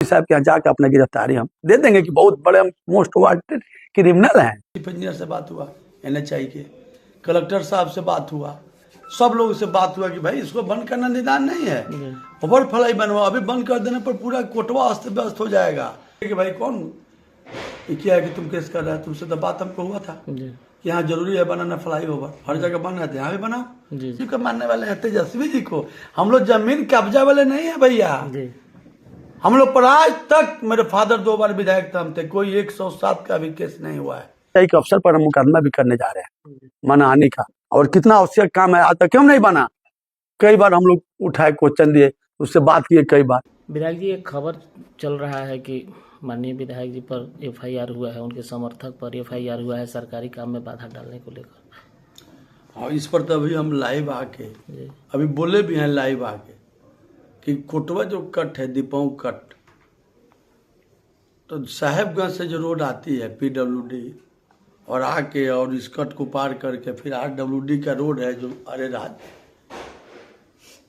साहब के यहाँ जाकर अपना गिरफ्तारी हम दे देंगे कि बहुत बड़े मोस्ट वांटेड क्रिमिनल हैं। चीफ इंजीनियर से बात हुआ, NHI के कलेक्टर साहब से बात हुआ, सब लोगों से बात हुआ कि भाई इसको बंद करना निदान नहीं है, ओवर फ्लाई बनवा, अभी बंद कर देने पर पूरा कोटवा अस्त व्यस्त हो जाएगा कि भाई कौन क्या है कि तुम केस कर रहा है, तुमसे तो बात हमको हुआ था कि यहाँ जरूरी है बनाना फ्लाई ओवर, हर जगह बन रहे थे, यहाँ भी बनाओ। जी को मानने वाले हैं तेजस्वी जी को, हम लोग जमीन कब्जा वाले नहीं है भैया। हम लोग पर आज तक, मेरे फादर 2 बार विधायक थे, हम थे, कोई 107 का भी केस नहीं हुआ है। एक अवसर पर हम मुकदमा भी करने जा रहे हैं मानहानि का, और कितना आवश्यक काम है, आज तक क्यों नहीं बना। कई बार हम लोग उठाए, क्वेश्चन दिए, उससे बात किए कई बार। विधायक जी, एक खबर चल रहा है कि माननीय विधायक जी पर FIR हुआ है, उनके समर्थक पर FIR हुआ है सरकारी काम में बाधा डालने को लेकर। हाँ, इस पर तो अभी हम लाइव आके अभी बोले भी हैं लाइव आके कि कोटवा जो कट है, दीपाऊ कट, तो साहेबगंज से जो रोड आती है PWD और आके और इस कट को पार करके फिर RWD का रोड है जो अरे राज,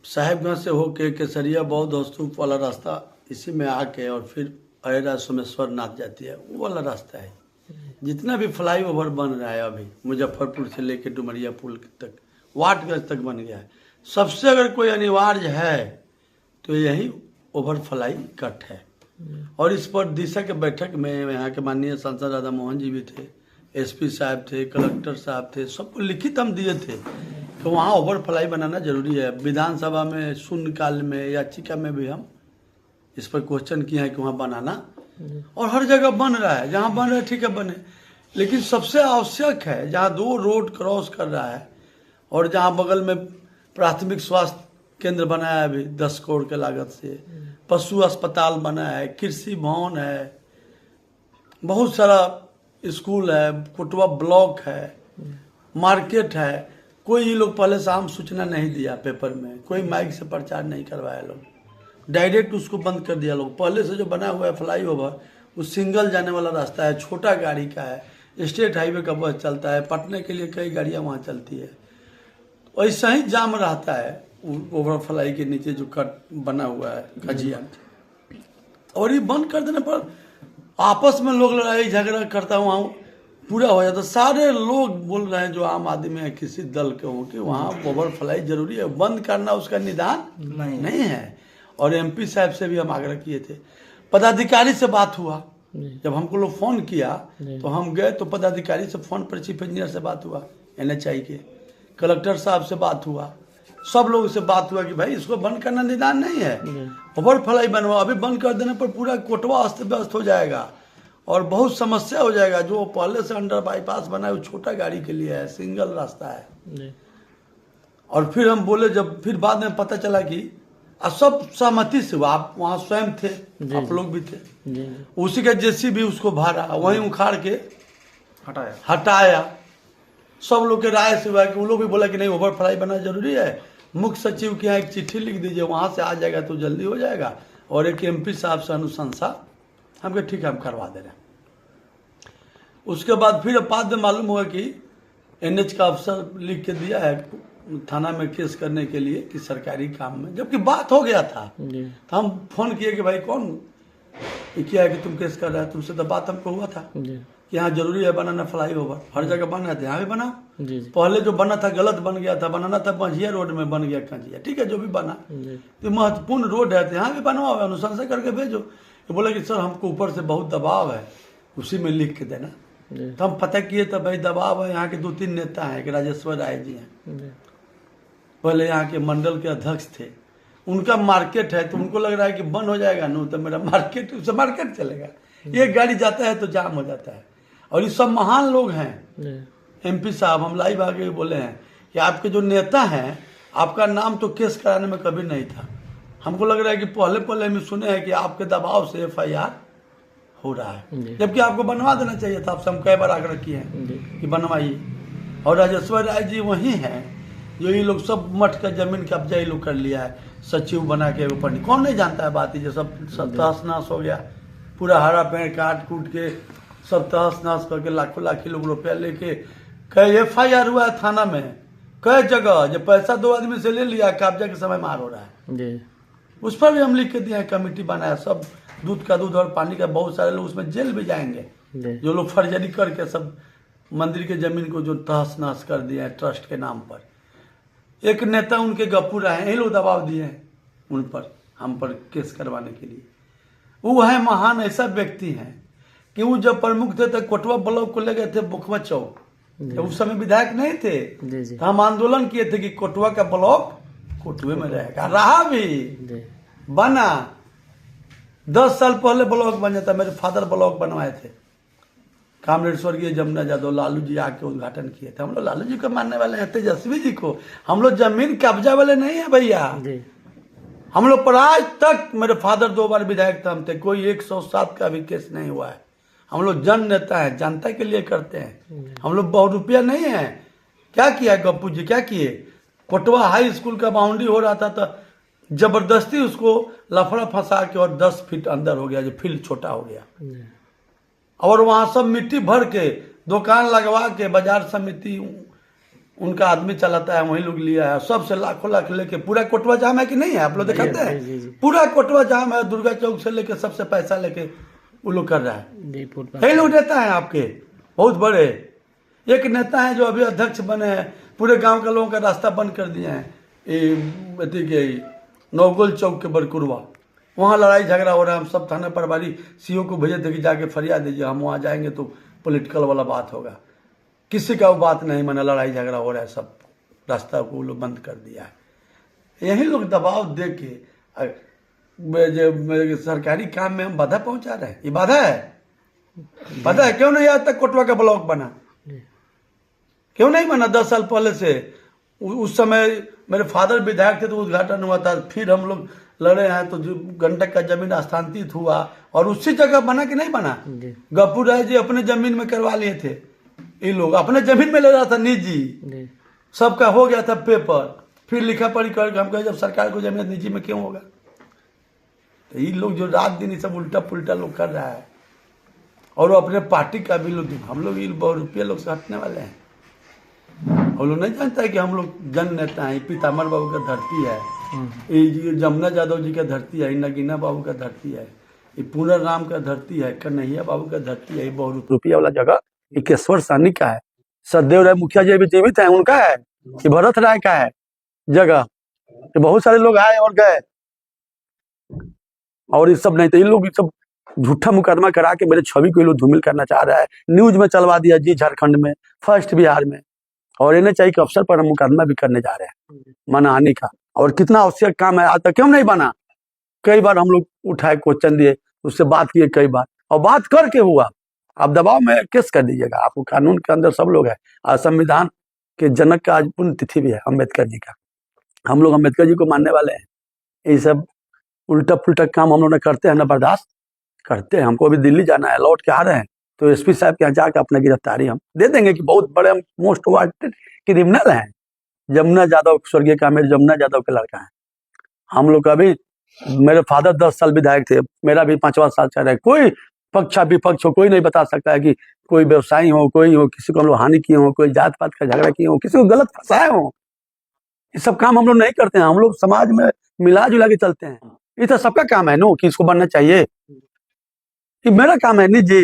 साहेबगंज से होके केसरिया बौद्ध स्तूप वाला रास्ता इसी में आके और फिर अरेरा सोमेश्वर नाथ जाती है, वो वाला रास्ता है। जितना भी फ्लाई ओवर बन रहा है अभी मुजफ्फरपुर से लेके डुमरिया पुल तक, वाटगंज तक बन गया है, सबसे अगर कोई अनिवार्य है तो यही ओवर फ्लाई कट है। और इस पर दिशा के बैठक में यहाँ के माननीय सांसद राधा मोहन जी भी थे, SP साहब थे, कलेक्टर साहब थे, सबको लिखित हम दिए थे कि वहाँ ओवर फ्लाई बनाना जरूरी है। विधानसभा में शून्यकाल में याचिका में भी हम इस पर क्वेश्चन किए हैं कि वहाँ बनाना, और हर जगह बन रहा है, जहाँ बन रहा है ठीक है बने, लेकिन सबसे आवश्यक है जहाँ 2 रोड क्रॉस कर रहा है और जहाँ बगल में प्राथमिक स्वास्थ्य केंद्र बनाया है अभी 10 करोड़ के लागत से, पशु अस्पताल बना है, कृषि भवन है, बहुत सारा स्कूल है, कोटवा ब्लॉक है, मार्केट है, कोई ये लोग पहले से आम सूचना नहीं दिया पेपर में, कोई माइक से प्रचार नहीं करवाया, लोग डायरेक्ट उसको बंद कर दिया। लोग पहले से जो बना हुआ है फ्लाई ओवर, वो सिंगल जाने वाला रास्ता है, छोटा गाड़ी का है, स्टेट हाईवे का बस चलता है, पटने के लिए कई गाड़ियाँ वहाँ चलती है, ऐसा ही जाम रहता है ओवर फ्लाई के नीचे जो कट बना हुआ है खजिया, और ये बंद कर देने पर आपस में लोग लड़ाई झगड़ा करता वहाँ पूरा हो जाता। सारे लोग बोल रहे हैं जो आम आदमी है किसी दल के हों कि वहाँ ओवर फ्लाई जरूरी है, बंद करना उसका निदान नहीं है। और MP साहब से भी हम आग्रह किए थे, पदाधिकारी से बात हुआ, जब हमको लोग फोन किया तो हम गए, तो पदाधिकारी से फोन पर चीफ इंजीनियर से बात हुआ, NHI के कलेक्टर साहब से बात हुआ, सब लोगों से बात हुआ कि भाई इसको बंद करना निदान नहीं है, ओवर फ्लाई बनवा, अभी बंद कर देने पर पूरा कोटवा अस्त व्यस्त हो जाएगा और बहुत समस्या हो जाएगा। जो पहले से अंडर बाईपास बना है वो छोटा गाड़ी के लिए है, सिंगल रास्ता है। और फिर हम बोले, जब फिर बाद में पता चला कि सब सहमति से, आप वहाँ स्वयं थे, आप लोग भी थे, उसी का JCB उसको भाड़ा वहीं उखाड़ के हटाया। सब लोग के राय से हुआ कि वो लोग भी बोला कि नहीं ओवर फ्लाई बनना जरूरी है, मुख्य सचिव के यहाँ एक चिट्ठी लिख दीजिए, वहाँ से आ जाएगा तो जल्दी हो जाएगा, और एक MP साहब से अनुशंसा, हमको ठीक है हम करवा दे रहे हैं। उसके बाद फिर बाद में मालूम हुआ कि NH का अफसर लिख के दिया है थाना में केस करने के लिए कि सरकारी काम में, जबकि बात हो गया था। तो हम फोन किए कि भाई कौन क्या है कि तुम केस कर रहा है, तुमसे तो बात हमको हुआ था कि यहाँ जरूरी है बनाना फ्लाई ओवर, हर जगह बन रहे थे, यहाँ भी बनाओ। पहले जो बना था गलत बन गया था, बनाना था मंझिया रोड में, बन गया खजिया, ठीक है जो भी बना, तो महत्वपूर्ण रोड है तो यहाँ भी बनवाओ, अनुशंसा करके भेजो। तो बोला कि सर हमको ऊपर से बहुत दबाव है, उसी में लिख के देना। तो हम पता किए तो भाई दबाव है, यहाँ के 2-3 नेता हैं, कि राजेश्वर राय जी हैं, पहले यहाँ के मंडल के अध्यक्ष थे, उनका मार्केट है, तो उनको लग रहा है कि बंद हो जाएगा ना तो मेरा मार्केट, उससे मार्केट चलेगा, एक गाड़ी जाता है तो जाम हो जाता है। और ये सब महान लोग हैं, MP साहब हम लाइव आगे बोले हैं कि आपके जो नेता हैं, आपका नाम तो केस कराने में कभी नहीं था, हमको लग रहा है कि पहले हम सुने हैं कि आपके दबाव से FIR हो रहा है, जबकि आपको बनवा देना चाहिए था। आपसे हम कई बार आग्रह किए हैं कि बनवाइए। और राजेश्वर राय जी वही हैं जो ये लोग सब मठ का जमीन कब्जा ये लोग कर लिया है, सचिव बना के ऊपर, कौन नहीं जानता है बात, ये सब तहस नहस हो गया, पूरा हरा पेड़ काट कूट के सब तहस नहस करके लाखों लाखी लोग रुपया लेके, कई FIR हुआ है थाना में, कई जगह जो पैसा 2 आदमी से ले लिया, कब्जा के समय मार हो रहा है, उस पर भी हम लिख के दिए हैं, कमेटी बनाया, सब दूध का दूध और पानी का, बहुत सारे लोग उसमें जेल भी जाएंगे जी जो लोग फर्जरी करके सब मंदिर के जमीन को जो तहस नहस कर दिए हैं ट्रस्ट के नाम पर। एक नेता उनके गप्पू रहे हैं, यही लोग दबाव दिए हैं उन पर, हम पर केस करवाने के लिए। वो है महान ऐसा व्यक्ति हैं कि वो जब प्रमुख थे तो कोटवा ब्लॉक को ले गए थे बुकवा चौक, तो उस समय विधायक नहीं थे, जी जी तो हम आंदोलन किए थे कि कोटवा का ब्लॉक कोटवे में रहेगा, रहा भी, जी बना। 10 साल पहले ब्लॉक बन जाता, मेरे फादर ब्लॉक बनवाए थे, कामरेड स्वर्गीय जमुना यादव, लालू जी आके उद्घाटन किए थे। हम लोग लालू जी को मानने वाले हैं, तेजस्वी जी को, हम लोग जमीन कब्जा वाले नहीं है भैया। जी हम लोग पर आज तक, मेरे फादर 2 बार विधायक थे, हम थे, कोई 107 का भी केस नहीं हुआ है। हम लोग जन नेता है, जनता के लिए करते हैं, हम लोग बहुत रुपया नहीं है। क्या किया गप्पू जी, क्या किए? कोटवा हाई स्कूल का बाउंड्री हो रहा था तो जबरदस्ती उसको लफड़ा फंसा के और 10 फीट अंदर हो गया, जो फील्ड छोटा हो गया, जी और वहां सब मिट्टी भर के दुकान लगवा के, बाजार समिति उनका आदमी चलाता है, वही लोग लिया है, सबसे लाखों लाख लेके। पूरा कोटवा जाम है कि नहीं है, आप लोग दिखाते जी, जी। हैं, पूरा कोटवा जाम है, दुर्गा चौक से लेके सबसे पैसा लेके वो लोग कर रहा है। जी फुटपाथ कई लोग नेता हैं आपके बहुत बड़े। एक नेता है जो अभी अध्यक्ष बने हैं, पूरे गांव के लोगों का रास्ता बंद कर दिए हैं, नवगोल चौक के बरकुरवा, वहाँ लड़ाई झगड़ा हो रहा है। हम सब थाना प्रभारी सीओ को भेजे थे कि जाके फरियाद दीजिए, हम वहाँ जाएंगे तो पॉलिटिकल वाला बात होगा। किसी का वो बात नहीं माना, लड़ाई झगड़ा हो रहा है, सब रास्ता को लोग बंद कर दिया है। यही लोग दबाव दे के सरकारी काम में हम बाधा पहुंचा रहे हैं। ये बाधा है, बाधा है। क्यों नहीं आज तक कोटवा का ब्लॉक बना, क्यों नहीं बना? 10 साल पहले से, उस समय मेरे फादर विधायक थे तो उद्घाटन हुआ था, फिर हम लोग लड़े हैं तो जो गंडक का जमीन हस्तांतरित हुआ और उसी जगह बना कि नहीं बना। जी गप्पू राय जी अपने जमीन में करवा लिए थे, ये लोग अपने जमीन में ले रहा था निजी, जी सबका हो गया था पेपर, फिर लिखा पढ़ी करके हम कहे जब सरकार को जमीन निजी में क्यों होगा। तो ये लोग जो रात दिन ये सब उल्टा पुल्टा लोग कर रहा है, और वो अपने पार्टी का भी लोग, हम लोग ये बहुत रुपये लोग से हटने वाले हैं। हम लोग नहीं जानता है कि हम लोग जन नेता हैं। पीताम्बर बाबू का धरती है, ये जमुना यादव जी का धरती है, नगीना बाबू का धरती है, ये पूरा राम का धरती है, कन्हैया बाबू का धरती है। ये बहुत रुपया वाला जगह केशवर सानी का है, सददेव राय मुखिया जी भी जीवित है, उनका है, ये भरत राय का है जगह। तो बहुत सारे लोग आए और गए, और ये सब नहीं तो ये लोग सब झूठा मुकदमा करा के मेरे छवि को ये लोग धूमिल करना चाह रहा है। न्यूज में चलवा दिया जी, झारखंड में, फर्स्ट बिहार में, और इन्हें चाहिए कि अफसर पर हम मुकदमा भी करने जा रहे हैं मानहानि का। और कितना आवश्यक काम है, आज तक क्यों नहीं बना? कई बार हम लोग उठाए, क्वेश्चन दिए, उससे बात किए कई बार, और बात करके हुआ। आप दबाव में केस कर दीजिएगा, आपको कानून के अंदर सब लोग है। आज संविधान के जनक का आज पुण्यतिथि भी है, अम्बेडकर जी का। हम लोग अम्बेडकर जी को मानने वाले हैं। ये सब उल्टा पुल्टा काम हम लोग ने करते हैं, न बर्दाश्त करते हैं। हमको अभी दिल्ली जाना है, लौट के आ रहे हैं, तो एसपी साहब के यहाँ जाकर अपना गिरफ्तारी हम दे देंगे कि बहुत बड़े मोस्ट वांटेड क्रिमिनल हैं। जमुना यादव, स्वर्गीय कामेर जमुना यादव के लड़का है। हम लोग अभी, मेरे फादर 10 साल विधायक थे, मेरा भी 5वां साल चल रहा है। कोई पक्षा विपक्ष हो, कोई नहीं बता सकता है कि कोई व्यवसायी हो, कोई हो, किसी को हम लोग हानि किए हो, कोई जात पात का झगड़ा किए हो, किसी को गलत फंसाए हो। ये सब काम हम लोग नहीं करते हैं। हम लोग समाज में मिला जुला के चलते हैं। ये तो सबका काम है नो कि इसको बनना चाहिए। ये मेरा काम है निजी,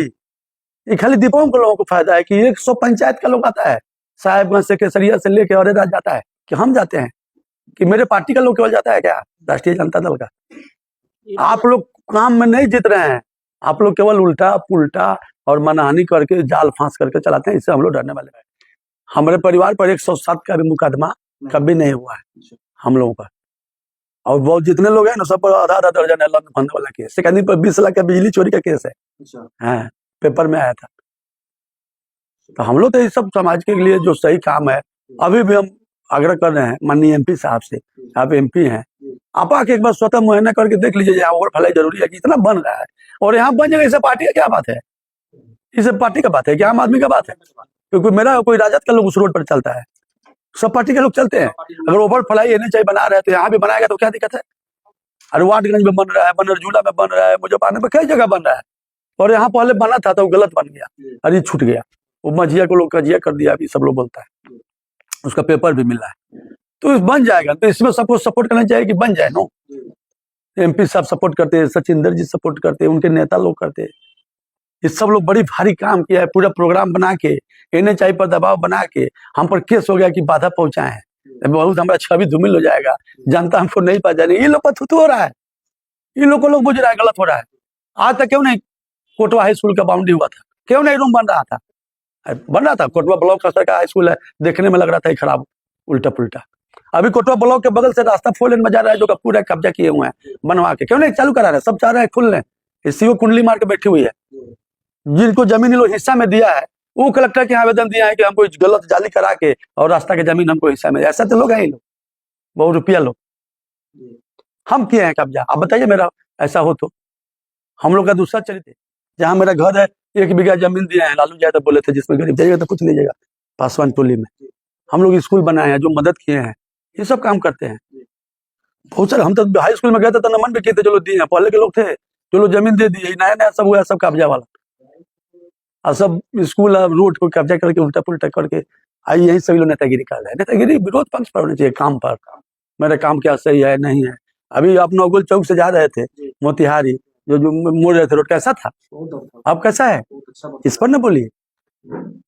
ये खाली दीपों को लोगों को फायदा है कि 100 पंचायत का लोग आता है, साहेबगंज से, केसरिया से लेके और राज जाता है कि हम जाते हैं, कि मेरे पार्टी का लोग केवल जाता है क्या? राष्ट्रीय जनता दल का। आप लोग काम में नहीं जीत रहे हैं, आप लोग केवल उल्टा पुल्टा और मनहानि करके, जाल फांस करके चलाते हैं। इससे हम लोग डरने वाले हैं। हमारे परिवार पर 107 का भी मुकदमा कभी नहीं हुआ है हम लोगों का, और बहुत जितने लोग हैं ना सब पर आधा दर्जन है लंद फंद वाला केस। सेकंड पर 20 लाख का बिजली चोरी का केस है, हाँ, पेपर में आया था। तो हम लोग तो ये सब समाज के लिए जो सही काम है, अभी भी हम आग्रह कर रहे हैं माननीय एमपी साहब से। आप एमपी हैं, आप आके एक बार स्वतः मुआयना करके देख लीजिए, यहाँ ओवर फलाई जरूरी है कि इतना बन रहा है, और यहाँ बन जाएगा। इसे पार्टी का क्या बात है? इसे पार्टी का बात है कि आम आदमी का बात है? क्योंकि मेरा कोई राजद का लोग उस रोड पर चलता है, सब पार्टी के लोग चलते हैं। अगर ओवर फ्लाई एनएच बना रहे हैं तो यहाँ भी बनाएगा तो क्या दिक्कत है? अरे वाटगंज में बन रहा है, बनरझूला में बन रहा है, मुजफ्फरनगर में कई जगह बन रहा है, और यहाँ पहले बना था तो गलत बन गया, अरे छूट गया, वो मझिया को लोग कजिया कर दिया, अभी सब लोग बोलता है, उसका पेपर भी मिला है। तो बन जाएगा, तो इसमें सबको सपोर्ट करना चाहिए कि बन जाए नो। MP साहब सपोर्ट करते हैं, सचिंदर जी सपोर्ट करते हैं, उनके नेता लोग करते हैं। ये सब लोग बड़ी भारी काम किया है, पूरा प्रोग्राम बना के NHI पर दबाव बना के हम पर केस हो गया कि बाधा पहुंचाए हैं। बहुत हमारा छवि धूमिल हो जाएगा, जनता हमको नहीं पहचाने। ये लोग पर थुथु हो रहा है, इन लोग को लोग बुझ रहा है, गलत हो रहा है। आज तक क्यों नहीं कोटवा हाई स्कूल का बाउंड्री हुआ था? क्यों नहीं रूम बन रहा था? बन रहा था। कोटवा ब्लॉक का सरकार हाई स्कूल है, देखने में लग रहा था ही खराब, उल्टा पुल्टा। अभी कोटवा ब्लॉक के बगल से रास्ता 4 लेन में जा रहा है, जो का पूरा कब्जा किए हुए हैं बनवा के। क्यों नहीं चालू करा रहे? सब चाह रहे हैं खुल लें। सीओ कुंडली मार के बैठी हुई है। जिनको जमीन लोग हिस्सा में दिया है, वो कलेक्टर के आवेदन दिया है कि हमको गलत जाली करा के और रास्ता के जमीन हमको हिस्सा में। ऐसा तो लोग हैं ही लोग, बहुत रुपया लोग। हम किए हैं कब्जा। अब बताइए मेरा ऐसा हो तो। हम लोग का दूसरा चरित्र है। जहाँ मेरा घर है 1 बीघा जमीन दिया है, लालू यादव बोले थे जिसमें गरीब जाइएगा तो कुछ लीजिएगा, पासवान टोली में। हम लोग स्कूल बनाए हैं, जो मदद किए हैं, ये सब काम करते हैं। बहुत सारे हम तो हाई स्कूल में गए थे तो नमन भी किए थे, जो लोग दिए हैं। पहले के लोग थे जो लोग जमीन दे दिए, नया नया सब हुआ, सब कब्जा वाला। और सब स्कूल रोड को कब्जा करके उल्टा पुल्टा करके आई, यही सभी लोग नेतागिरी कर रहे हैं। नेतागिरी विरोध पक्ष पर होनी चाहिए, काम पर। मेरा काम क्या सही है नहीं है। अभी आप नौगुल चौक से जा रहे थे मोतिहारी, जो मोड़ रहे थे, रोड कैसा था? अब कैसा है? इस पर न बोलिए।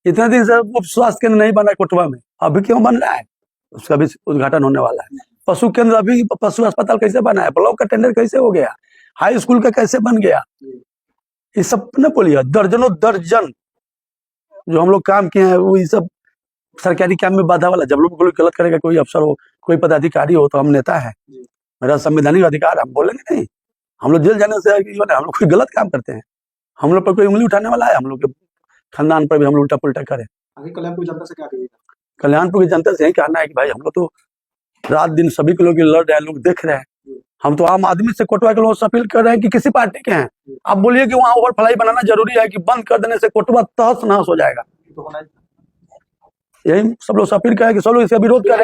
इतने दिन से उप स्वास्थ्य केंद्र नहीं बना कोटवा में, अभी क्यों बन रहा है? उसका भी उद्घाटन होने वाला है। पशु केंद्र, अभी पशु अस्पताल कैसे बना है? ब्लॉक का टेंडर कैसे हो गया? हाई स्कूल का कैसे बन गया? ये सब न बोलिए। दर्जनों दर्जन जो हम लोग काम किए हैं, वो ये सब सरकारी काम में बाधा वाला। जब लोग गलत करेगा, कोई अफसर हो, कोई पदाधिकारी हो, तो हम नेता है, मेरा संवैधानिक अधिकार, हम बोलेंगे नहीं। हम लोग जेल जाने से हम लोग कोई गलत काम करते हैं, हम लोग पर कोई उंगली उठाने वाला है? हम लोग के खानदान पर भी हम लोग उल्टा पुल्टा करें? आगे कल्याणपुर जनता से क्या कहिएगा? कल्याणपुर की जनता से यही कहना है कि भाई हम लोग तो रात दिन सभी के लोग लड़ रहे हैं, लोग देख रहे हैं। हम तो आम आदमी से कोटवा के लोगों से अपील कर रहे हैं कि किसी पार्टी के हैं, आप बोलिए कि वहाँ ओवरफ्लाई बनाना जरूरी है, कि बंद कर देने से कोटवा तहस नहस हो जाएगा। यही सब लोग से अपील करें कि सब लोग इसका विरोध करें।